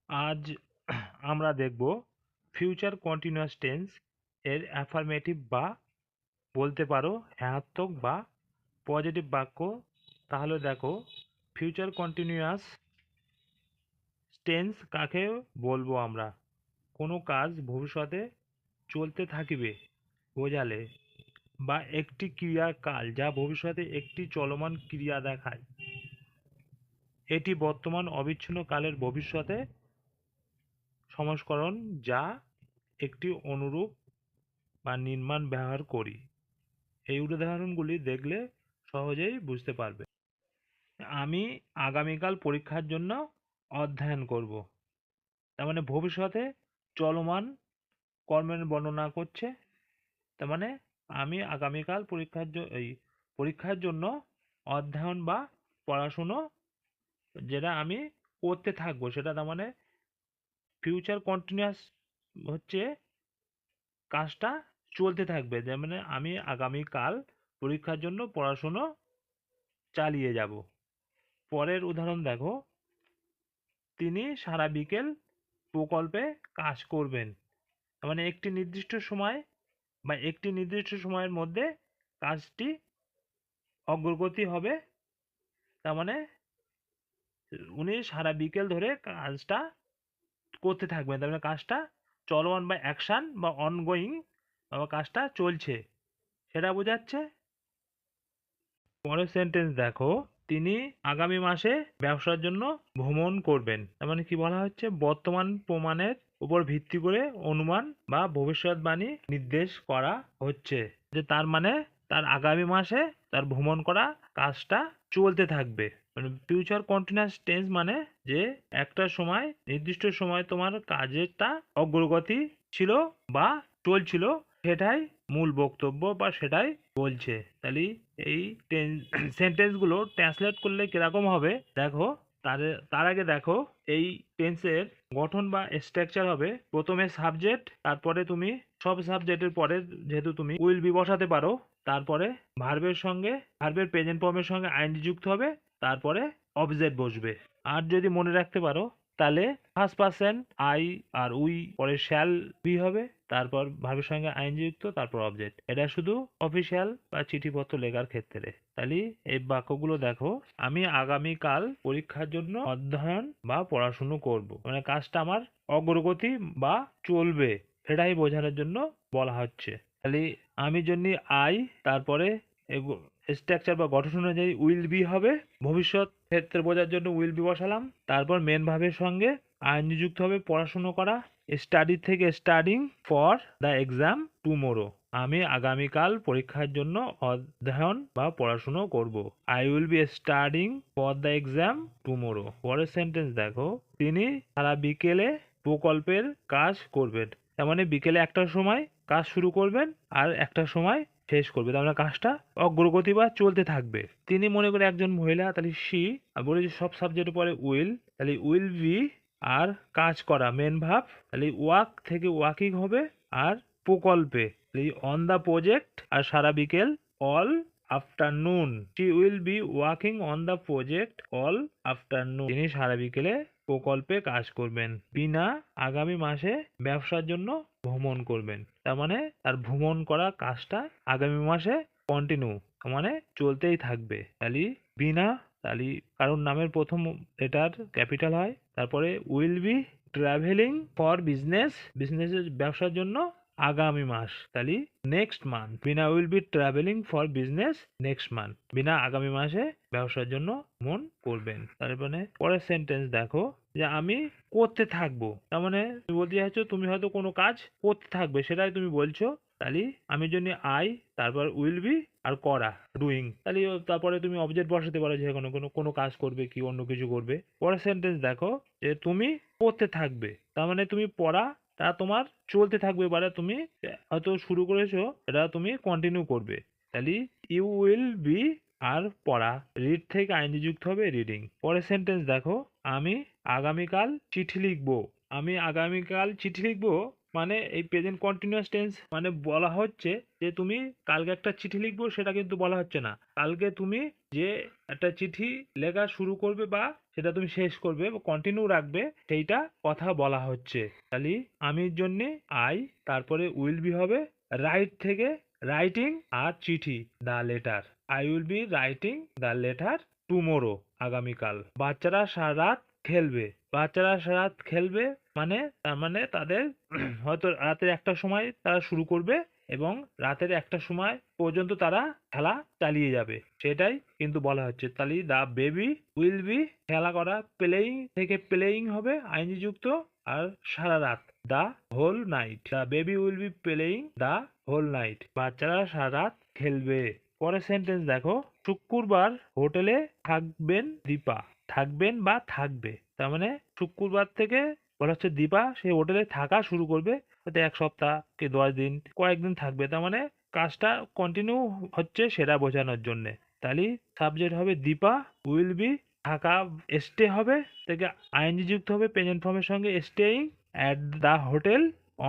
আজ আমরা দেখব ফিউচার কন্টিনিউয়াস টেন্স এর অ্যাফার্মেটিভ বা বলতে পারো হ্যাঁত্মক বা পজিটিভ বাক্য। তাহলে দেখো, ফিউচার কন্টিনিউয়াস টেন্স কাকে বলবো আমরা? কোনো কাজ ভবিষ্যতে চলতে থাকিবে বোঝালে, বা একটি ক্রিয়ার কাল যা ভবিষ্যতে একটি চলমান ক্রিয়া দেখায়। এটি বর্তমান অবিচ্ছিন্ন কালের ভবিষ্যতে সংস্করণ, যা একটি অনুরূপ বা নির্মাণ ব্যবহার করি। এই উদাহরণগুলি দেখলে সহজেই বুঝতে পারবে। আমি আগামীকাল পরীক্ষার জন্য অধ্যয়ন করব। তার মানে ভবিষ্যতে চলমান কর্মের বর্ণনা করছে। তার মানে আমি আগামীকাল পরীক্ষার জন্য অধ্যয়ন বা পড়াশুনো যেটা আমি করতে থাকবো, সেটা তার মানে ফিউচার কন্টিনিউয়াস হচ্ছে কাজটা চলতে থাকবে। যেমন মানে আমি আগামীকাল পরীক্ষার জন্য পড়াশুনো চালিয়ে যাব। পরের উদাহরণ দেখো, তিনি সারা বিকেল প্রকল্পে কাজ করবেন। তার মানে একটি নির্দিষ্ট সময় বা একটি নির্দিষ্ট সময়ের মধ্যে কাজটি অগ্রগতি হবে। তার মানে উনি সারা বিকেল ধরে কাজটা করতে থাকবেন। তার মানে কাজটা চলমান বা অ্যাকশন বা অনগোয়িং, বা কাজটা চলছে সেটা বোঝাচ্ছে। পরের সেন্টেন্স দেখো, তিনি আগামী মাসে ব্যবসার জন্য ভ্রমণ করবেন। তার মানে কি বলা হচ্ছে? বর্তমান প্রমাণের উপর ভিত্তি করে অনুমান বা ভবিষ্যৎবাণী নির্দেশ করা হচ্ছে যে তার মানে তার আগামী মাসে তার ভ্রমণ করা কাজটা চলতে থাকবে। মানে ফিউচার কন্টিনিউয়াস টেন্স মানে যে একটা সময় নির্দিষ্ট সময় তোমার কাজেরটা অগ্রগতি ছিল বা চলছিল, সেটাই মূল বক্তব্য বা সেটাই বলছে। তাহলে এই সেন্টেন্সগুলো ট্রান্সলেট করলে কিরকম হবে দেখো। তার আগে দেখো, এই টেন্সের গঠন বা স্ট্রাকচার হবে প্রথমে সাবজেক্ট, তারপরে তুমি সব সাবজেক্টের পরে যেহেতু তুমি উইল বি বসাতে পারো, তারপরে ভার্বের প্রেজেন্ট ফর্মের সঙ্গে আইএনজি যুক্ত হবে, তারপরে অবজেক্ট বসবে। আর যদি মনে রাখতে পারো তাহলে ফার্স্ট পার্সন আই আর উই, পরে শ্যাল বি হবে, তারপর ভার্বের সঙ্গে আইএনজি যুক্ত, তারপর অবজেক্ট। এটা শুধু অফিসিয়াল বা চিঠিপত্র লেখার ক্ষেত্রে। তাহলে এই বাক্যগুলো দেখো, আমি আগামীকাল পরীক্ষার জন্য অধ্যয়ন বা পড়াশুনো করব। মানে কাজটা আমার অগ্রগতি বা চলবে সেটাই বোঝানোর জন্য বলা হচ্ছে। তাহলে আমি জন্য আই, তারপরে স্ট্রাকচার বা গঠন অনুযায়ী উইল বি হবে, ভবিষ্যৎ ক্ষেত্রে বোঝার জন্য উইল বি বসালাম, তারপর মেন ভার্বের সঙ্গে আইএনজি যুক্ত হবে পড়াশুনো করা, স্টাডি থেকে studying for the exam tomorrow. আমি আগামীকাল পরীক্ষার জন্য অধ্যয়ন বা পড়াশুনো করব। I will be studying for the exam tomorrow. পরের সেন্টেন্স দেখো, তিনি সারা বিকেলে প্রকল্পের কাজ করবেন। তার মানে বিকেলে একটার সময় কাজ শুরু করবেন আর একটার সময় শেষ করবে। তার মানে কাজটা অগ্রগতি বা চলতে থাকবে। তিনি মনে করে একজন মহিলা, তাহলে সি, আর বলে যে সব সাবজেক্টের পরে উইল, তাহলে উইল বি আর কাজ করা মেন ভাব, তাহলে ওয়ার্ক থেকে ওয়ার্কিং হবে, আর প্রকল্পে অন দ্য প্রজেক্ট, আর সারা বিকেল all afternoon. She will be working on the project all afternoon. তিনি সারা বিকেলে প্রকল্পে কাজ করবেন। বিনা আগামী মাসে ব্যবসার জন্য ভ্রমণ করবেন। তার মানে তার ভ্রমণ করা কাজটা আগামী মাসে কন্টিনিউ, মানে চলতেই থাকবে। তাহলে বিনা, তাহলে কারণ নামের প্রথম লেটার ক্যাপিটাল হয়, তারপরে উইল বি ট্রাভেলিং ফর বিজনেসের ব্যবসার জন্য আগামী মাস, তাহলে next month. Bina will be travelling for business next month, Bina আগামী মাসে ব্যবসার জন্য মন করবেন। তারপরে পরের সেন্টেন্স দেখো, যে আমি করতে থাকবো। তার মানে তুমি বলতে চাইছো তুমি হয়তো কোনো কাজ করতে থাকবে, সেটাই তুমি বলছো। তাহলে আমি জন্য আই, তারপর উইল বি আর করা ডুইং, তাহলে তারপরে তুমি অবজেক্ট বসাতে পারো যে কোনো কোনো কোনো কাজ করবে কি অন্য কিছু করবে। পরের সেন্টেন্স দেখো, যে তুমি পড়তে থাকবে। তার মানে তুমি পড়া তা তোমার চলতে থাকবে, মানে তুমি হয়তো শুরু করেছো, এটা তুমি কন্টিনিউ করবে। তাহলে ইউ উইল বি আর পড়া, রিড থেকে আইনজি যুক্ত হবে রিডিং। পরের সেন্টেন্স দেখো, আমি আগামীকাল চিঠি লিখবো। আমি আগামীকাল চিঠি লিখবো মানে এই প্রেজেন্ট কন্টিনিউয়াস টেন্স মানে বলা হচ্ছে যে তুমি কালকে একটা চিঠি লিখবো, সেটা কিন্তু বলা হচ্ছে না। কালকে তুমি যে একটা চিঠি লেখা শুরু করবে বা সেটা তুমি শেষ করবে বা কন্টিনিউ রাখবে, সেইটা কথা বলা হচ্ছে। তাহলে আমির জন্য আই, তারপরে উইল বি হবে রাইট থেকে রাইটিং আর চিঠি the letter. I will be writing the letter tomorrow, আগামীকাল। বাচ্চারা সারা রাত খেলবে। বাচ্চারা সারা রাত খেলবে মানে তার মানে তাদের হয়তো রাতের একটার সময় তারা শুরু করবে এবং রাতের একটা সময় পর্যন্ত তারা খেলা চালিয়ে যাবে, সেটাই কিন্তু বলা হচ্ছে। তাহলে দা বেবি উইল বি, খেলা করা, প্লেয়িং থেকে প্লেয়িং হবে আইনজি যুক্ত, আর সারা রাত the whole night. The baby will be playing the whole night, বাচ্চারা সারা রাত খেলবে। পরের সেন্টেন্স দেখো, শুক্রবার হোটেলে থাকবেন দীপা। থাকবেন বা থাকবে, তার মানে শুক্রবার থেকে বলা হচ্ছে দীপা সেই হোটেলে থাকা শুরু করবে, হয়তো 1 সপ্তাহ কি 10 দিন, কয়েকদিন থাকবে। তার মানে কাজটা কন্টিনিউ হচ্ছে সেটা বোঝানোর জন্যে। তাহলে সাবজেক্ট হবে দীপা উইল বি, থাকা স্টে হবে থেকে আইএনজি যুক্ত হবে প্রেজেন্ট ফর্মের সঙ্গে staying at the hotel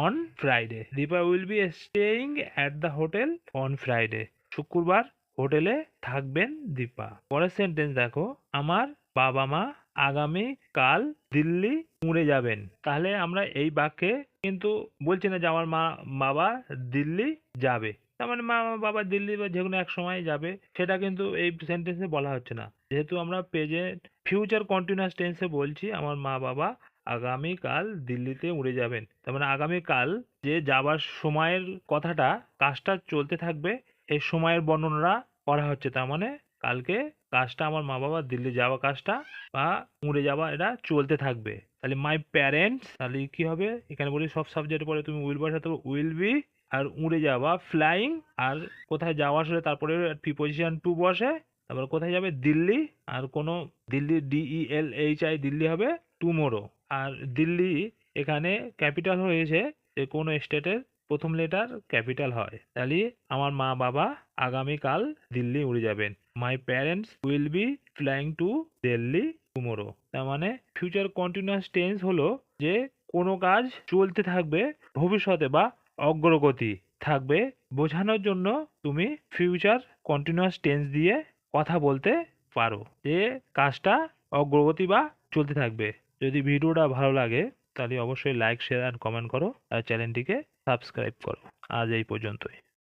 on Friday. Deepa will be staying at the hotel on Friday, শুক্রবার হোটেলে থাকবেন দীপা। পরের সেন্টেন্স দেখো, আমার বাবা মা আগামী কাল দিল্লি উড়ে যাবেন। তাহলে আমরা এই বাক্যে কিন্তু বলছি না যে আমার মা বাবা দিল্লি যাবে, তার মানে মা বাবা দিল্লি বা যে কোনো এক সময় যাবে, সেটা কিন্তু এই সেন্টেন্সে বলা হচ্ছে না। যেহেতু আমরা প্রেজেন্ট ফিউচার কন্টিনিউয়াস টেন্সে বলছি আমার মা বাবা আগামীকাল দিল্লিতে উড়ে যাবেন, তার মানে আগামীকাল যে যাবার সময়ের কথাটা, কাজটা চলতে থাকবে, এই সময়ের বর্ণনা করা হচ্ছে। তার মানে কালকে কাজটা আমার মা বাবা দিল্লি যাওয়া কাজটা বা উড়ে যাওয়া এটা চলতে থাকবে। তাহলে মাই প্যারেন্টস, তাহলে কি হবে এখানে বলি সব সাবজেক্টের পরে তুমি উইল বসাতে হবে, উইল বি আর উড়ে যাওয়া ফ্লাইং, আর কোথায় যাওয়া আসলে তারপরে প্রিপোজিশন টু বসে, তারপর কোথায় যাবে দিল্লি, আর কোনো দিল্লি DELHI দিল্লি হবে টুমোরো। আর দিল্লি এখানে ক্যাপিটাল হয়েছে, যে কোনো স্টেটের প্রথম লেটার ক্যাপিটাল হয়। তাহলে আমার মা বাবা আগামীকাল দিল্লি উড়ে যাবেন। My parents will be flying two Delhi tomorrow. তার মানে ফিউচার কন্টিনিউয়াস টেন্স হলো যে কোনো কাজ চলতে থাকবে ভবিষ্যতে বা অগ্রগতি থাকবে বোঝানোর জন্য তুমি ফিউচার কন্টিনিউয়াস টেন্স দিয়ে কথা বলতে পারো, যে কাজটা অগ্রগতি বা চলতে থাকবে। যদি ভিডিওটা ভালো লাগে তাহলে অবশ্যই লাইক, শেয়ার আর কমেন্ট করো, আর চ্যানেলটিকে সাবস্ক্রাইব করো। আজ এই পর্যন্তই।